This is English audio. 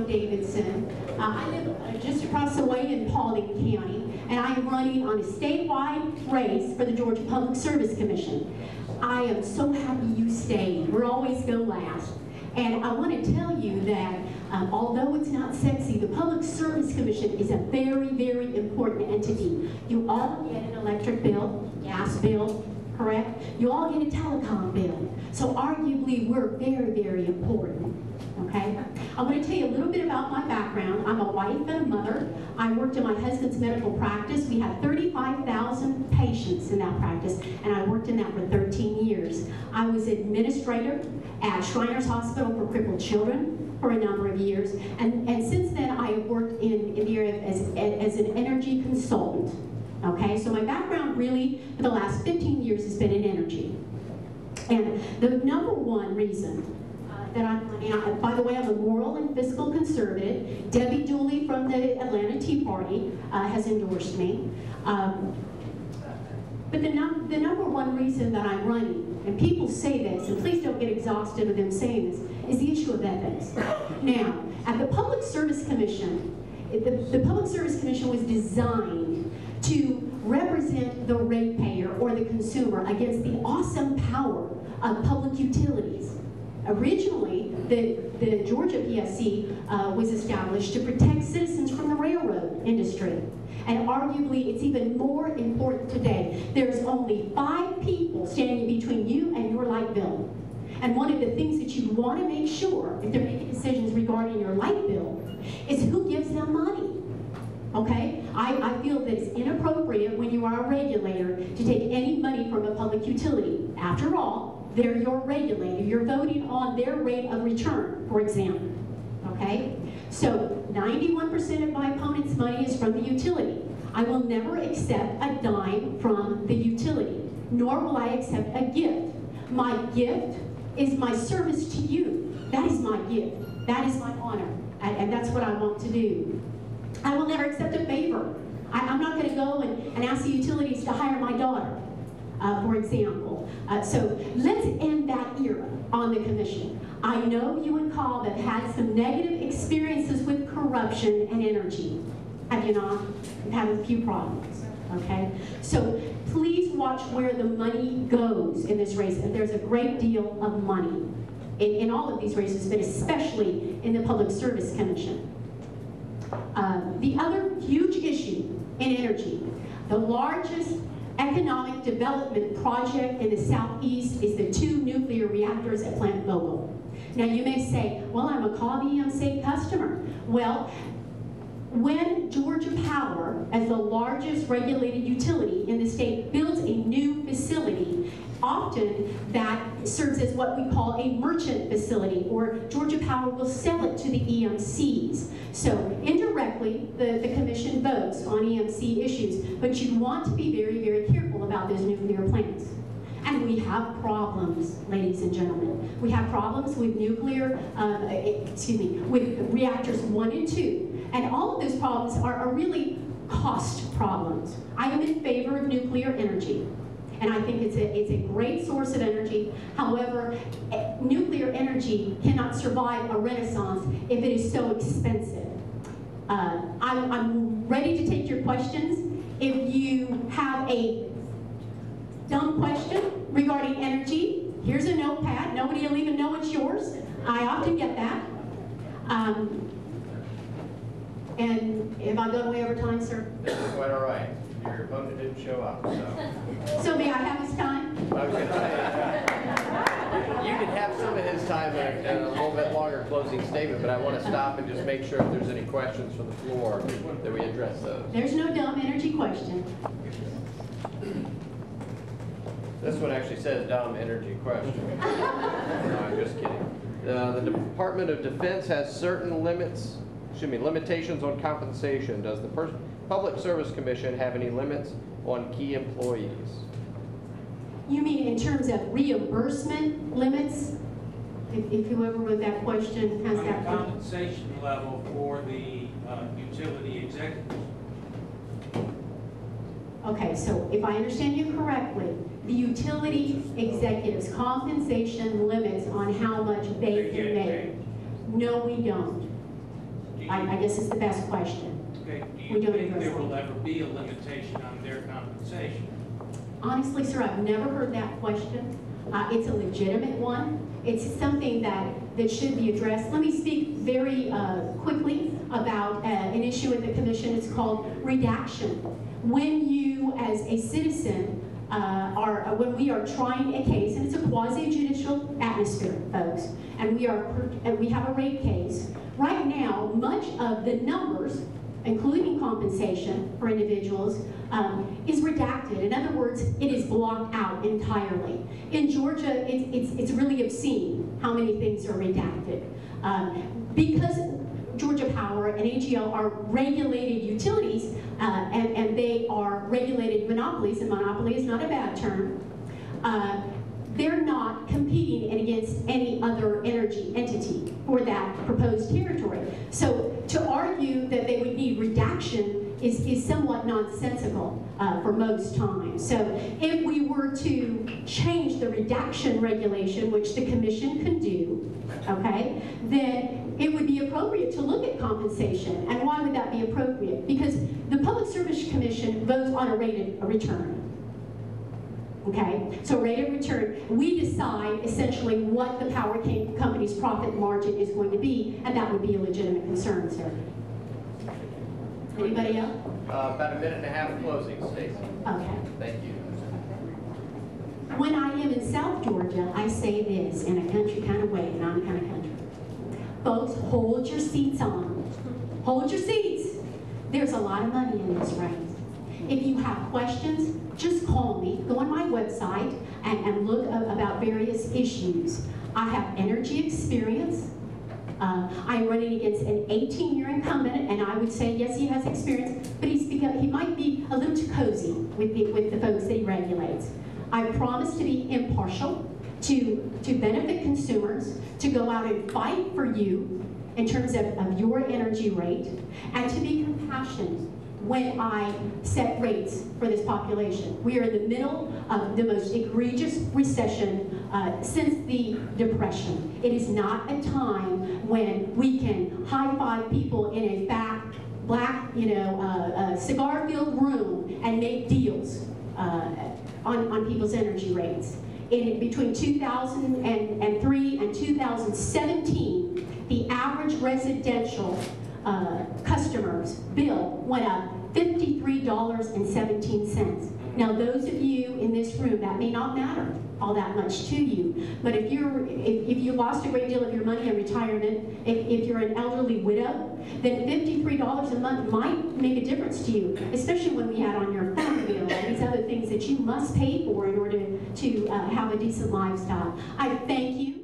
downtown Davidson. I live just across the way in Paulding County, and I am running on a statewide race for the Georgia Public Service Commission. I am so happy you stayed. We're always go last. And I want to tell you that although it's not sexy, the Public Service Commission is a very, very important entity. You all get an electric bill, gas bill, correct? You all get a telecom bill. So arguably, we're very, very important. Okay? I want to tell you a little bit about my background. I'm a wife and a mother. I worked in my husband's medical practice. We had 35,000 patients in that practice, and I worked in that for 13 years. I was administrator at Shriners Hospital for Crippled Children for a number of years, and since then I have worked in the area as an energy consultant. Okay, so my background really for the last 15 years has been in energy. And the number one reason that by the way, I'm a moral and fiscal conservative. Debbie Dooley from the Atlanta Tea Party has endorsed me. But the number one reason that I'm running, and people say this, and please don't get exhausted with them saying this, is the issue of ethics. Now, at the Public Service Commission, the Public Service Commission was designed to represent the ratepayer or the consumer against the awesome power of public utilities. Originally, the Georgia PSC was established to protect citizens from the railroad industry. And arguably, it's even more important today. There's only 5 people standing between you and your light bill. And one of the things that you want to make sure, if they're making decisions regarding your light bill, is who gives them money. Okay? I feel that it's inappropriate when you are a regulator to take any money from a public utility. After all, they're your regulator. You're voting on their rate of return, for example. Okay? So 91% of my opponent's money is from the utility. I will never accept a dime from the utility, nor will I accept a gift. My gift is my service to you. That is my gift. That is my honor. And that's what I want to do. I will never accept a favor. I'm not going to go and ask the utilities to hire my daughter, for example. So let's end that era on the commission. I know you and Cobb have had some negative experiences with corruption and energy. Have you not? You've had a few problems, okay? So please watch where the money goes in this race. And there's a great deal of money in all of these races, but especially in the Public Service Commission. The other huge issue in energy, the largest economic development project in the Southeast is the 2 nuclear reactors at Plant Vogtle. Now you may say, well, I'm a Cobb EMC customer. Well, when Georgia Power, as the largest regulated utility in the state, builds a new facility, often that serves as what we call a merchant facility, or Georgia Power will sell it to the EMCs. So indirectly, the commission votes on EMC issues, but you want to be very, very careful about those nuclear plants. And we have problems, ladies and gentlemen. We have problems with with reactors 1 and 2. And all of those problems are really cost problems. I am in favor of nuclear energy. And I think it's a great source of energy. However, nuclear energy cannot survive a renaissance if it is so expensive. I'm ready to take your questions. If you have a dumb question regarding energy, here's a notepad. Nobody will even know it's yours. I often get that. And have I gone way over time, sir? That's quite all right. Your opponent didn't show up, so. So may I have his time? I was going to say, you can have some of his time and a little bit longer closing statement, but I want to stop and just make sure if there's any questions from the floor that we address those. There's no dumb energy question. This one actually says dumb energy question. No, I'm just kidding. The Department of Defense has certain limitations on compensation. Does the Public Service Commission have any limits on key employees? You mean in terms of reimbursement limits? If whoever wrote that question has that. Compensation level for the utility executives. Okay, so if I understand you correctly, the utility executives' compensation limits on how much they can make. No, we don't. I guess is the best question. Okay, do We you don't think address there that. will ever be a limitation on their compensation? Honestly, sir, I've never heard that question. It's a legitimate one. It's something that should be addressed. Let me speak very quickly about an issue at the commission. It's called redaction. When you, as a citizen, when we are trying a case, and it's a quasi-judicial atmosphere, folks, and we have a rate case. Right now, much of the numbers, including compensation for individuals, is redacted. In other words, it is blocked out entirely. In Georgia, it's really obscene how many things are redacted. Because Georgia Power and AGL are regulated utilities, and they are regulated monopolies, and monopoly is not a bad term, they're not competing against any other energy entity for that proposed territory. So to argue that they would need redaction is somewhat nonsensical for most times. So if we were to change the redaction regulation, which the commission can do, okay, then it would be appropriate to look at compensation. And why would that be appropriate? Because the Public Service Commission votes on a rate of return. Okay, so rate of return, we decide essentially what the power company's profit margin is going to be, and that would be a legitimate concern, sir. Anybody else? About a minute and a half closing, Stacey. Okay. Thank you. When I am in South Georgia, I say this in a country kind of way, and I'm kind of country. Folks, hold your seats on. Hold your seats. There's a lot of money in this race. If you have questions, just call me. Go on my website and look about various issues. I have energy experience. I'm running against an 18-year incumbent, and I would say, yes, he has experience, but he might be a little too cozy with the folks that he regulates. I promise to be impartial, to benefit consumers, to go out and fight for you in terms of your energy rate, and to be compassionate when I set rates for this population. We are in the middle of the most egregious recession since the Depression. It is not a time when we can high-five people in a black, cigar-filled room and make deals on people's energy rates. Between 2003 and 2017, the average residential customers' bill went up $53.17. Now, those of you in this room, that may not matter all that much to you, but if you lost a great deal of your money in retirement, if you're an elderly widow, then $53 a month might make a difference to you, especially when we add on your phone bill and these other things that you must pay for in order to have a decent lifestyle. I thank you.